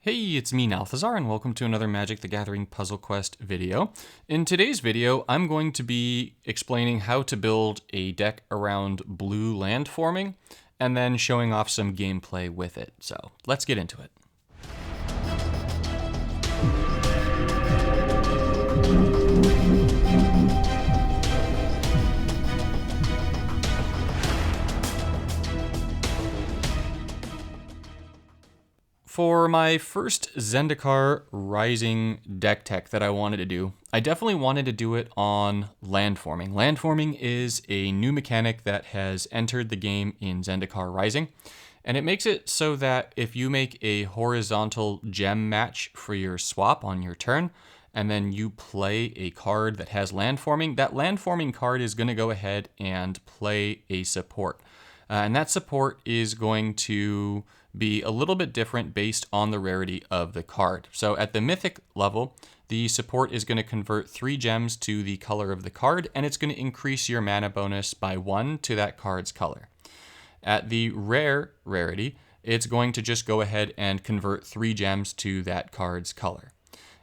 Hey, it's me, Nalthazar, and welcome to another Magic the Gathering Puzzle Quest video. In today's video, I'm going to be explaining how to build a deck around blue landforming, and then showing off some gameplay with it. So, let's get into it. For my first Zendikar Rising deck tech that I wanted to do, I definitely wanted to do it on landforming. Landforming is a new mechanic that has entered the game in Zendikar Rising, and it makes it so that if you make a horizontal gem match for your swap on your turn, and then you play a card that has landforming, that landforming card is going to go ahead and play a support. And that support is going to be a little bit different based on the rarity of the card. So at the mythic level, the support is going to convert 3 gems to the color of the card, and it's going to increase your mana bonus by 1 to that card's color. At the rare rarity, it's going to just go ahead and convert 3 gems to that card's color.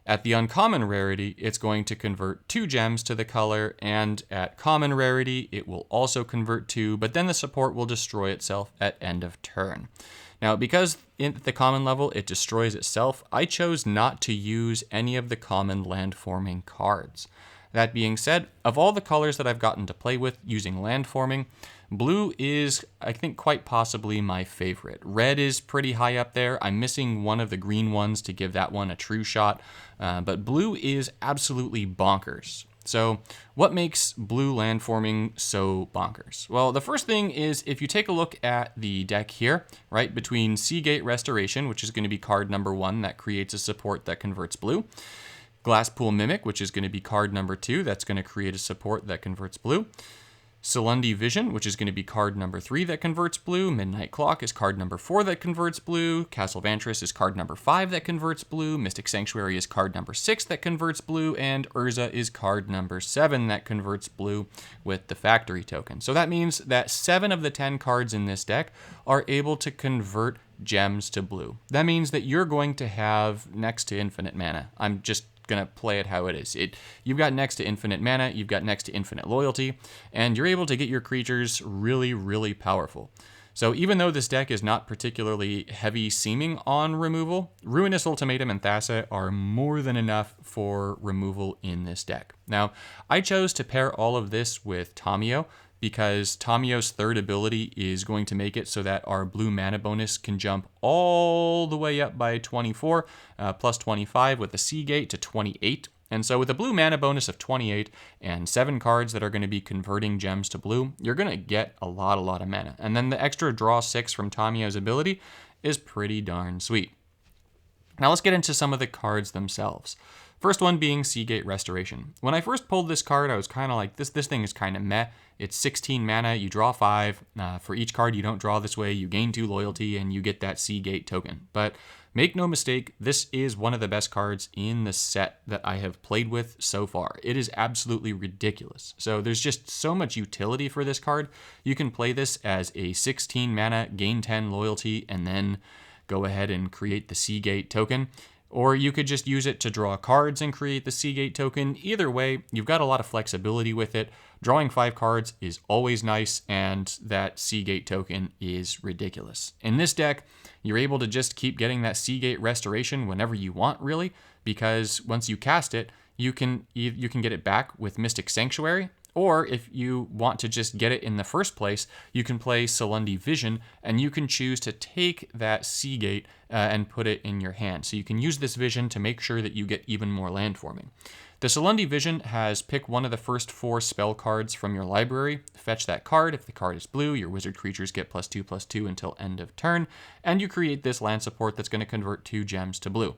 At the uncommon rarity, it's going to convert 2 gems to the color, and at common rarity, it will also convert 2, but then the support will destroy itself at end of turn. Now, because in the common level, it destroys itself, I chose not to use any of the common landforming cards. That being said, of all the colors that I've gotten to play with using landforming, blue is, I think, quite possibly my favorite. Red is pretty high up there. I'm missing one of the green ones to give that one a true shot, but blue is absolutely bonkers. So what makes blue landforming so bonkers? Well, the first thing is if you take a look at the deck here, right, between Seagate Restoration, which is going to be card number 1 that creates a support that converts blue, Glasspool Mimic, which is going to be card number 2 that's going to create a support that converts blue, Celundi Vision, which is going to be card number 3 that converts blue. Midnight Clock is card number 4 that converts blue. Castle Vantress is card number 5 that converts blue. Mystic Sanctuary is card number 6 that converts blue. And Urza is card number 7 that converts blue with the factory token. So that means that 7 of the 10 cards in this deck are able to convert gems to blue. That means that you're going to have next to infinite mana. I'm just gonna play it how it is. You've got next to infinite mana, you've got next to infinite loyalty, and you're able to get your creatures really, really powerful. So even though this deck is not particularly heavy seeming on removal, Ruinous Ultimatum and Thassa are more than enough for removal in this deck. Now, I chose to pair all of this with Tamiyo, because Tamiyo's third ability is going to make it so that our blue mana bonus can jump all the way up by 24, plus 25 with the Seagate to 28. And so with a blue mana bonus of 28 and 7 cards that are going to be converting gems to blue, you're going to get a lot of mana. And then the extra draw 6 from Tamiyo's ability is pretty darn sweet. Now let's get into some of the cards themselves. First one being Seagate Restoration. When I first pulled this card, I was kind of like, this thing is kind of meh. It's 16 mana, you draw 5. For each card you don't draw this way, you gain 2 loyalty, and you get that Seagate token. But make no mistake, this is one of the best cards in the set that I have played with so far. It is absolutely ridiculous. So there's just so much utility for this card. You can play this as a 16 mana, gain 10 loyalty, and then go ahead and create the Seagate token. Or you could just use it to draw cards and create the Seagate token. Either way, you've got a lot of flexibility with it. Drawing 5 cards is always nice, and that Seagate token is ridiculous. In this deck, you're able to just keep getting that Seagate Restoration whenever you want, really, because once you cast it, you can get it back with Mystic Sanctuary. Or if you want to just get it in the first place, you can play Celundi Vision, and you can choose to take that Seagate and put it in your hand. So you can use this Vision to make sure that you get even more landforming. The Celundi Vision has pick one of the first 4 spell cards from your library, fetch that card. If the card is blue, your wizard creatures get +2/+2 until end of turn, and you create this land support that's going to convert 2 gems to blue.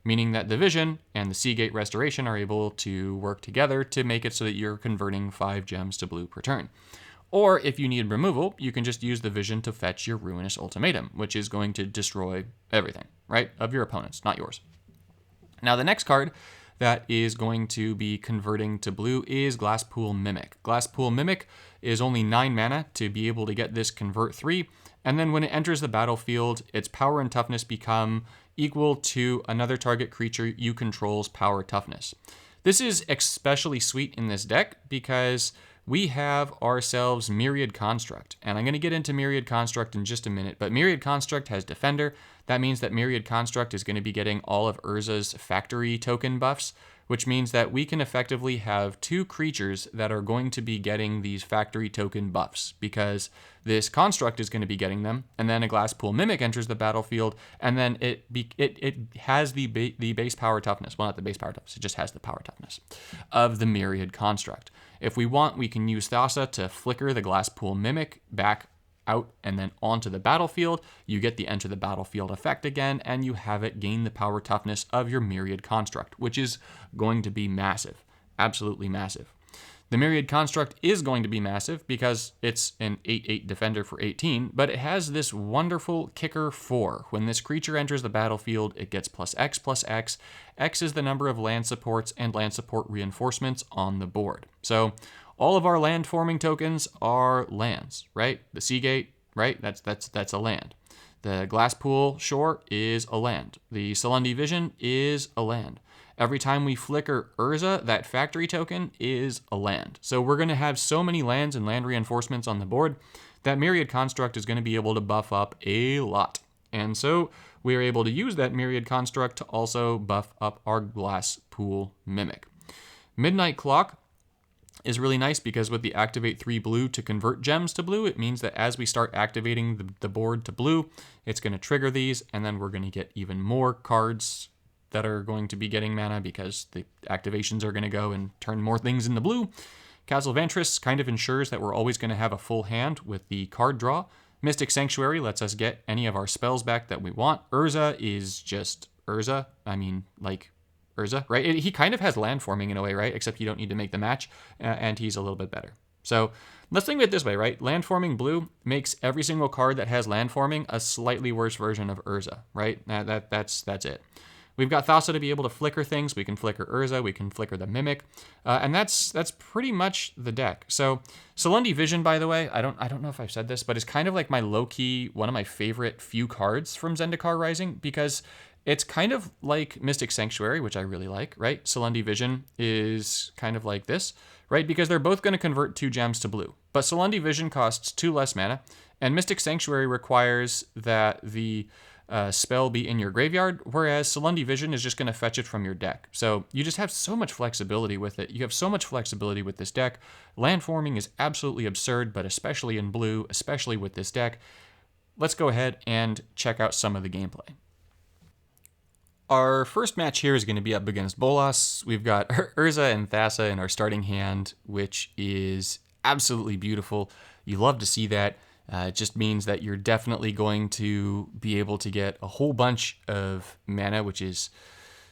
Meaning that the Vision and the Seagate Restoration are able to work together to make it so that you're converting 5 gems to blue per turn. Or if you need removal, you can just use the Vision to fetch your Ruinous Ultimatum, which is going to destroy everything, right, of your opponents, not yours. Now the next card that is going to be converting to blue is Glasspool Mimic. Glasspool Mimic is only 9 mana to be able to get this convert 3, and then when it enters the battlefield, its power and toughness become equal to another target creature you control's power toughness. This is especially sweet in this deck because we have ourselves Myriad Construct. And I'm going to get into Myriad Construct in just a minute, but Myriad Construct has Defender. That means that Myriad Construct is going to be getting all of Urza's factory token buffs, which means that we can effectively have two creatures that are going to be getting these factory token buffs, because this construct is going to be getting them, and then a Glasspool Mimic enters the battlefield, and then it has the base power toughness. Well, not the base power toughness, it just has the power toughness of the Myriad Construct. If we want, we can use Thassa to flicker the Glasspool Mimic back out and then onto the battlefield. You get the enter the battlefield effect again, and you have it gain the power toughness of your Myriad Construct, which is going to be massive. Absolutely massive. The Myriad Construct is going to be massive because it's an 8/8 defender for 18, but it has this wonderful kicker 4. When this creature enters the battlefield, it gets +X. X is the number of land supports and land support reinforcements on the board. So all of our land forming tokens are lands, right? The Seagate, right? That's a land. The Glasspool Shore is a land. The Salundi Vision is a land. Every time we flicker Urza, that factory token is a land. So we're going to have so many lands and land reinforcements on the board that Myriad Construct is going to be able to buff up a lot. And so we are able to use that Myriad Construct to also buff up our Glasspool Mimic. Midnight Clock is really nice because with the activate 3 blue to convert gems to blue, it means that as we start activating the board to blue, it's going to trigger these, and then we're going to get even more cards that are going to be getting mana because the activations are going to go and turn more things into blue. Castle Vantress kind of ensures that we're always going to have a full hand with the card draw. Mystic Sanctuary lets us get any of our spells back that we want. Urza is just Urza. I mean, like Urza, right? He kind of has landforming in a way, right? Except you don't need to make the match, and he's a little bit better. So let's think of it this way, right? Landforming blue makes every single card that has landforming a slightly worse version of Urza, right? That's it. We've got Thassa to be able to flicker things. We can flicker Urza. We can flicker the Mimic, and that's pretty much the deck. So Salundi Vision, by the way, I don't know if I've said this, but it's kind of like my low-key, one of my favorite few cards from Zendikar Rising, because it's kind of like Mystic Sanctuary, which I really like, right? Salundi Vision is kind of like this, right? Because they're both going to convert 2 gems to blue. But Salundi Vision costs 2 less mana, and Mystic Sanctuary requires that the spell be in your graveyard, whereas Salundi Vision is just going to fetch it from your deck. So you just have so much flexibility with it. You have so much flexibility with this deck. Landforming is absolutely absurd, but especially in blue, especially with this deck. Let's go ahead and check out some of the gameplay. Our first match here is going to be up against Bolas. We've got Urza and Thassa in our starting hand, which is absolutely beautiful. You love to see that. It just means that you're definitely going to be able to get a whole bunch of mana, which is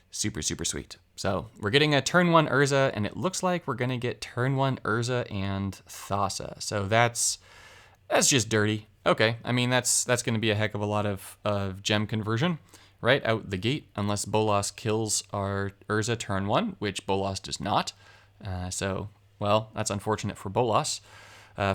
super, super sweet. So we're getting a turn 1 Urza, and it looks like we're going to get turn 1 Urza and Thassa. So that's just dirty. Okay, I mean, that's going to be a heck of a lot of gem conversion right out the gate, unless Bolas kills our Urza turn 1, which Bolas does not. So, well, that's unfortunate for Bolas.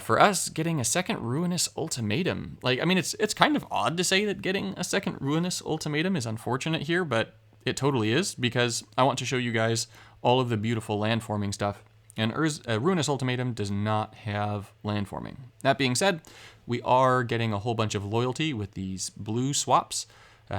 For us, getting a second Ruinous Ultimatum. Like, I mean, it's kind of odd to say that getting a second Ruinous Ultimatum is unfortunate here, but it totally is, because I want to show you guys all of the beautiful landforming stuff. And Ruinous Ultimatum does not have landforming. That being said, we are getting a whole bunch of loyalty with these blue swaps.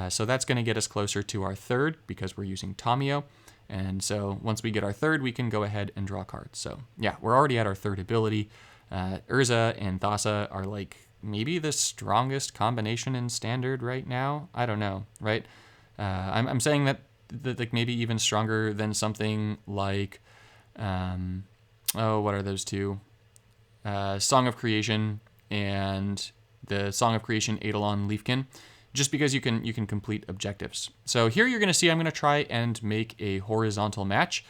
So that's going to get us closer to our third because we're using Tamio. And so once we get our third, we can go ahead and draw cards. So yeah, we're already at our third ability. Urza and Thassa are like maybe the strongest combination in Standard right now. I don't know, right? I'm saying that like maybe even stronger than something like, what are those two? Song of Creation and the Song of Creation Eidolon Leafkin. Just because you can complete objectives. So here you're going to see I'm going to try and make a horizontal match.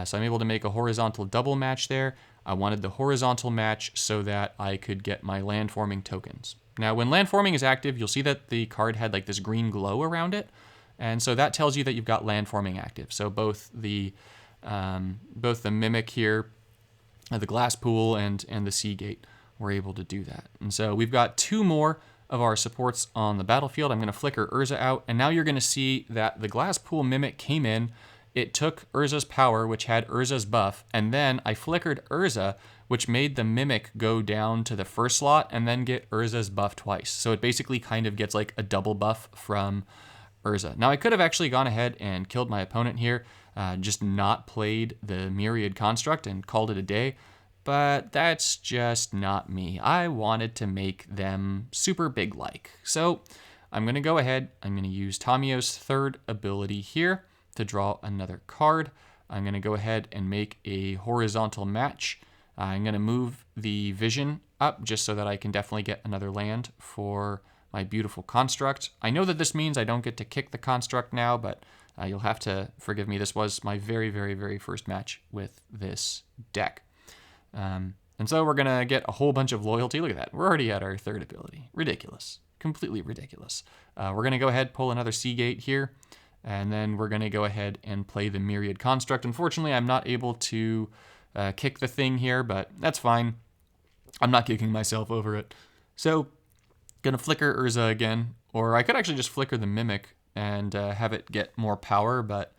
So I'm able to make a horizontal double match there. I wanted the horizontal match so that I could get my landforming tokens. Now when landforming is active, you'll see that the card had like this green glow around it. And so that tells you that you've got landforming active. So both the Mimic here, the Glasspool and the Seagate were able to do that. And so we've got 2 more of our supports on the battlefield. I'm going to flicker Urza out, and now you're going to see that the Glasspool Mimic came in. It took Urza's power, which had Urza's buff, and then I flickered Urza, which made the Mimic go down to the first slot and then get Urza's buff twice. So it basically kind of gets like a double buff from Urza. Now I could have actually gone ahead and killed my opponent here, just not played the Myriad Construct and called it a day, but that's just not me. I wanted to make them super big like. So I'm going to go ahead, I'm going to use Tamio's third ability here to draw another card. I'm going to go ahead and make a horizontal match. I'm going to move the vision up just so that I can definitely get another land for my beautiful construct. I know that this means I don't get to kick the construct now, but you'll have to forgive me. This was my very, very, very first match with this deck. And so we're going to get a whole bunch of loyalty. Look at that. We're already at our third ability. Ridiculous. Completely ridiculous. We're going to go ahead, pull another Seagate here, and then we're going to go ahead and play the Myriad Construct. Unfortunately, I'm not able to kick the thing here, but that's fine. I'm not kicking myself over it. So, gonna flicker Urza again, or I could actually just flicker the Mimic and have it get more power, but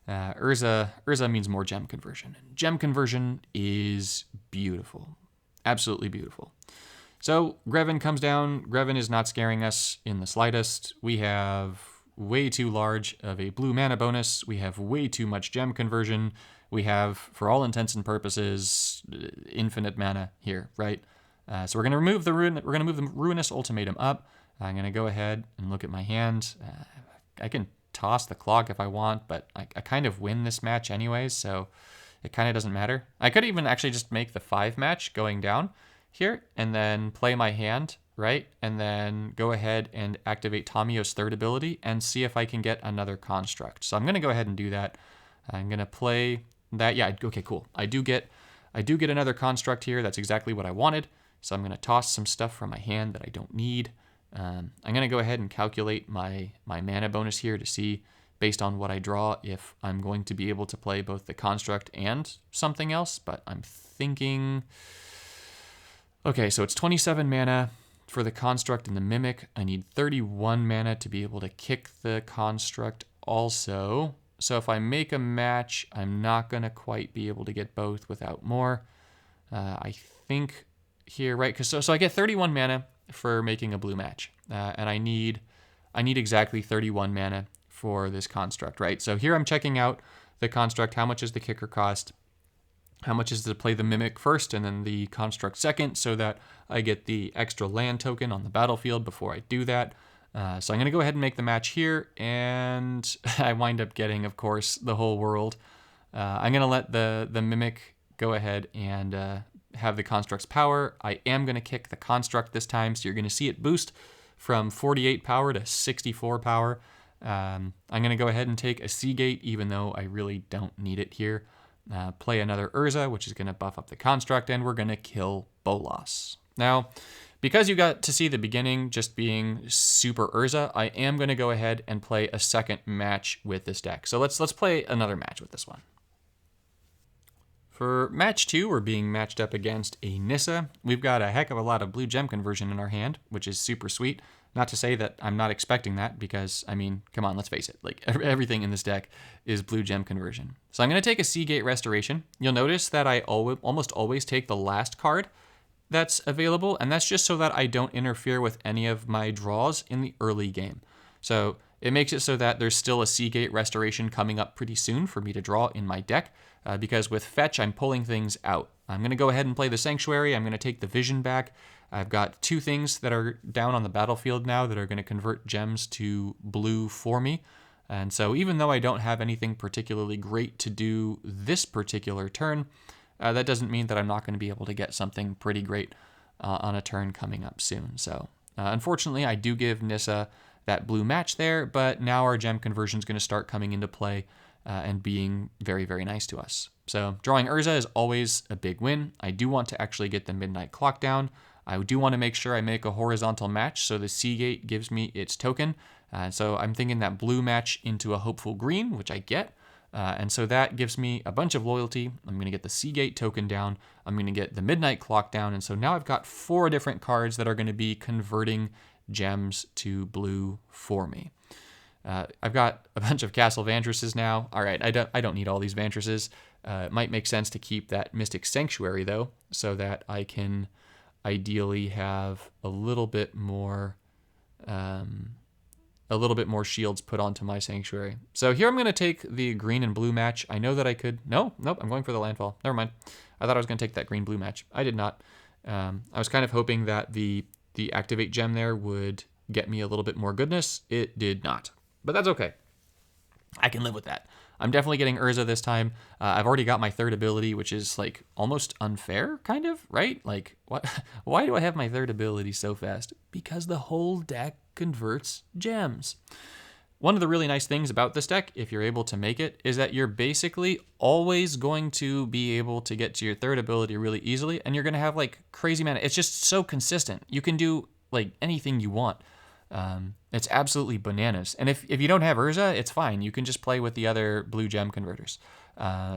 Urza means more gem conversion. And gem conversion is beautiful. Absolutely beautiful. So, Greven comes down. Greven is not scaring us in the slightest. We have way too large of a blue mana bonus. We have way too much gem conversion. We have, for all intents and purposes, infinite mana here, right? So we're going to remove the Ruinous Ultimatum up. I'm going to go ahead and look at my hand. I can toss the clock if I want, but I kind of win this match anyways, so it kind of doesn't matter. I could even actually just make the 5 match going down here and then play my hand, right? And then go ahead and activate Tamio's third ability and see if I can get another construct. So I'm going to go ahead and do that. I'm going to play that. Yeah, okay, cool. I do get another construct here. That's exactly what I wanted. So I'm going to toss some stuff from my hand that I don't need. I'm going to go ahead and calculate my mana bonus here to see, based on what I draw, if I'm going to be able to play both the construct and something else. But I'm thinking, okay, so it's 27 mana for the construct and the Mimic. I need 31 mana to be able to kick the construct also. So if I make a match, I'm not going to quite be able to get both without more. I think here, right? Because so I get 31 mana for making a blue match, and I need exactly 31 mana for this construct, right? So here I'm checking out the construct. How much is the kicker cost? How much is to play the Mimic first and then the construct second, so that I get the extra land token on the battlefield before I do that. So I'm going to go ahead and make the match here, and I wind up getting, of course, the whole world. I'm going to let the Mimic go ahead and have the construct's power. I am going to kick the construct this time, so you're going to see it boost from 48 power to 64 power. I'm going to go ahead and take a Seagate, even though I really don't need it here. Play another Urza, which is going to buff up the construct, and we're going to kill Bolas. Now, because you got to see the beginning just being super Urza, I am going to go ahead and play a second match with this deck. So let's play another match with this one. For match 2, we're being matched up against a Nissa. We've got a heck of a lot of blue gem conversion in our hand, which is super sweet. Not to say that I'm not expecting that, because, I mean, come on, let's face it. Like, everything in this deck is blue gem conversion. So I'm going to take a Seagate Restoration. You'll notice that I almost always take the last card that's available, and that's just so that I don't interfere with any of my draws in the early game. So it makes it so that there's still a Seagate Restoration coming up pretty soon for me to draw in my deck, because with Fetch, I'm pulling things out. I'm going to go ahead and play the Sanctuary. I'm going to take the Vision back. I've got 2 things that are down on the battlefield now that are going to convert gems to blue for me. And so even though I don't have anything particularly great to do this particular turn, that doesn't mean that I'm not going to be able to get something pretty great on a turn coming up soon. So unfortunately, I do give Nissa that blue match there, but now our gem conversion is going to start coming into play and being very, very nice to us. So drawing Urza is always a big win. I do want to actually get the Midnight Clock down. I do want to make sure I make a horizontal match so the Seagate gives me its token. So I'm thinking that blue match into a Hopeful Green, which I get. And so that gives me a bunch of loyalty. I'm going to get the Seagate token down. I'm going to get the Midnight Clock down. And so now I've got 4 different cards that are going to be converting gems to blue for me. I've got a bunch of Castle Vantresses now. All right, I don't need all these Vantresses. It might make sense to keep that Mystic Sanctuary though, so that I can ideally have a little bit more shields put onto my Sanctuary. So here I'm going to take the green and blue match. I know that I could... Nope, I'm going for the landfall. Never mind. I thought I was going to take that green-blue match. I did not. I was kind of hoping that the activate gem there would get me a little bit more goodness. It did not. But that's okay. I can live with that. I'm definitely getting Urza this time. I've already got my third ability, which is like almost unfair, kind of, right? Like, what? Why do I have my third ability so fast? Because the whole deck converts gems. One of the really nice things about this deck, if you're able to make it, is that you're basically always going to be able to get to your third ability really easily, and you're going to have like crazy mana. It's just so consistent. You can do like anything you want. It's absolutely bananas. And if you don't have Urza, it's fine. You can just play with the other blue gem converters.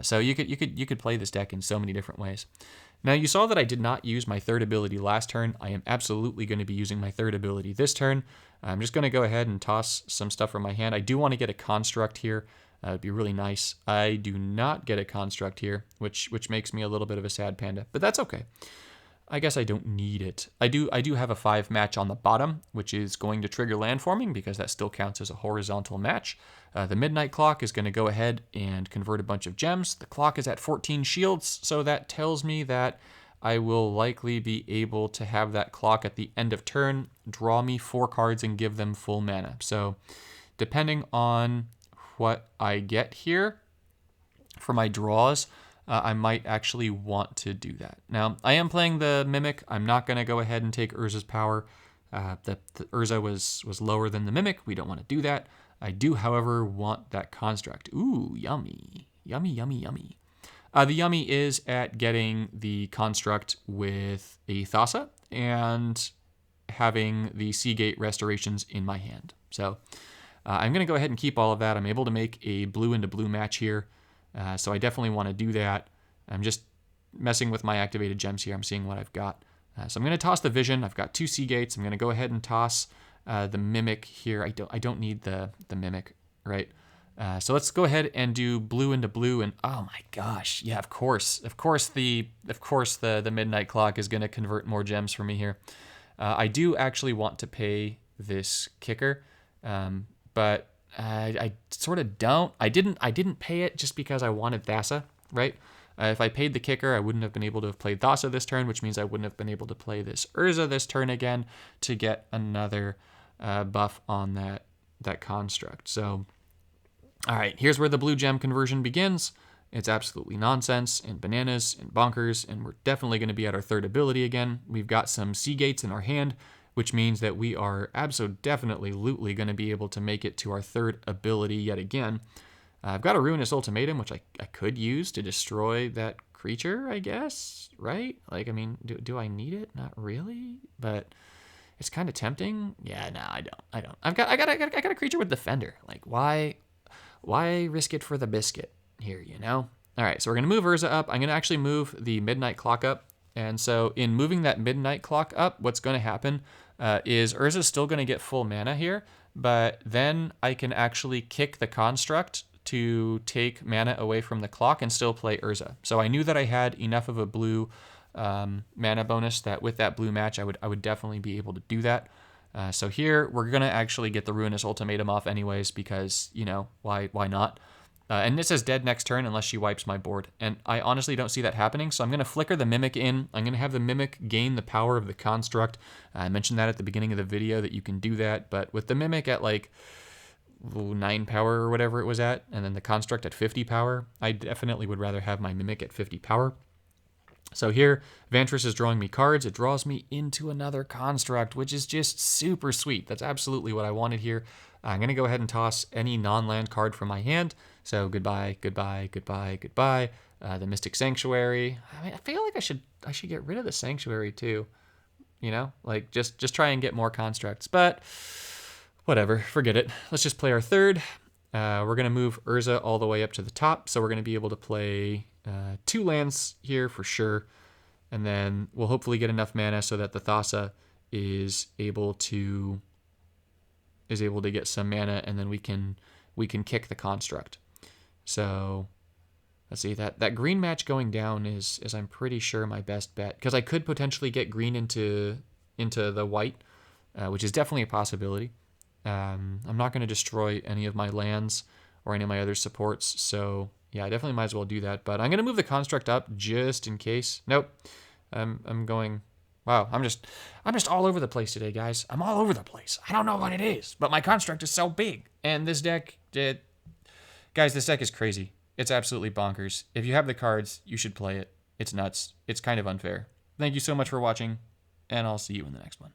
So you could play this deck in so many different ways. Now you saw that I did not use my third ability last turn. I am absolutely going to be using my third ability this turn. I'm just going to go ahead and toss some stuff from my hand. I do want to get a construct here. It'd be really nice. I do not get a construct here, which makes me a little bit of a sad panda, but that's okay. I guess I don't need it. I do have a 5 match on the bottom, which is going to trigger landforming because that still counts as a horizontal match. The midnight clock is going to go ahead and convert a bunch of gems. The clock is at 14 shields, so that tells me that I will likely be able to have that clock at the end of turn draw me 4 cards and give them full mana. So depending on what I get here for my draws, I might actually want to do that. Now, I am playing the Mimic. I'm not going to go ahead and take Urza's power. The Urza was lower than the Mimic. We don't want to do that. I do, however, want that construct. Ooh, yummy. Yummy, yummy, yummy. The yummy is at getting the construct with a Thassa and having the Seagate restorations in my hand. So I'm going to go ahead and keep all of that. I'm able to make a blue into blue match here. So I definitely want to do that. I'm just messing with my activated gems here. I'm seeing what I've got. So I'm going to toss the Vision. I've got 2 Seagates. I'm going to go ahead and toss the Mimic here. I don't need the Mimic, right? So let's go ahead and do blue into blue. And oh my gosh, yeah, of course the midnight clock is going to convert more gems for me here. I do actually want to pay this kicker, but I sort of don't. I didn't pay it just because I wanted Thassa, right? If I paid the kicker, I wouldn't have been able to have played Thassa this turn, which means I wouldn't have been able to play this Urza this turn again to get another buff on that construct. So, all right, here's where the blue gem conversion begins. It's absolutely nonsense and bananas and bonkers, and we're definitely going to be at our third ability again. We've got some Seagates in our hand, which means that we are absolutely going to be able to make it to our third ability yet again. I've got a Ruinous Ultimatum, which I could use to destroy that creature, I guess, right? Like, I mean, do I need it? Not really, but it's kind of tempting. Yeah, no, I don't. I got a creature with Defender. Like, why risk it for the biscuit here, you know? All right, so we're going to move Urza up. I'm going to actually move the midnight clock up. And so in moving that midnight clock up, what's going to happen is Urza's still going to get full mana here, but then I can actually kick the construct to take mana away from the clock and still play Urza. So I knew that I had enough of a blue mana bonus that with that blue match, I would definitely be able to do that. So here we're going to actually get the Ruinous Ultimatum off anyways because, you know, why not? And this is dead next turn unless she wipes my board. And I honestly don't see that happening, so I'm going to flicker the Mimic in. I'm going to have the Mimic gain the power of the construct. I mentioned that at the beginning of the video that you can do that, but with the Mimic at like 9 power or whatever it was at, and then the construct at 50 power, I definitely would rather have my Mimic at 50 power. So here, Vantress is drawing me cards. It draws me into another construct, which is just super sweet. That's absolutely what I wanted here. I'm going to go ahead and toss any non-land card from my hand. So goodbye, goodbye, goodbye, goodbye. The Mystic Sanctuary. I mean, I feel like I should get rid of the Sanctuary too. You know, like just try and get more constructs. But whatever, forget it. Let's just play our third. We're going to move Urza all the way up to the top. So we're going to be able to play 2 lands here for sure. And then we'll hopefully get enough mana so that the Thassa is able to get some mana, and then we can kick the construct. So let's see, that green match going down is I'm pretty sure my best bet, because I could potentially get green into the white, which is definitely a possibility. I'm not going to destroy any of my lands or any of my other supports, so yeah, I definitely might as well do that. But I'm going to move the construct up just in case. Nope, I'm going. Wow, I'm just all over the place today, guys. I'm all over the place. I don't know what it is, but my construct is so big, and this deck, guys, this deck is crazy. It's absolutely bonkers. If you have the cards, you should play it. It's nuts. It's kind of unfair. Thank you so much for watching, and I'll see you in the next one.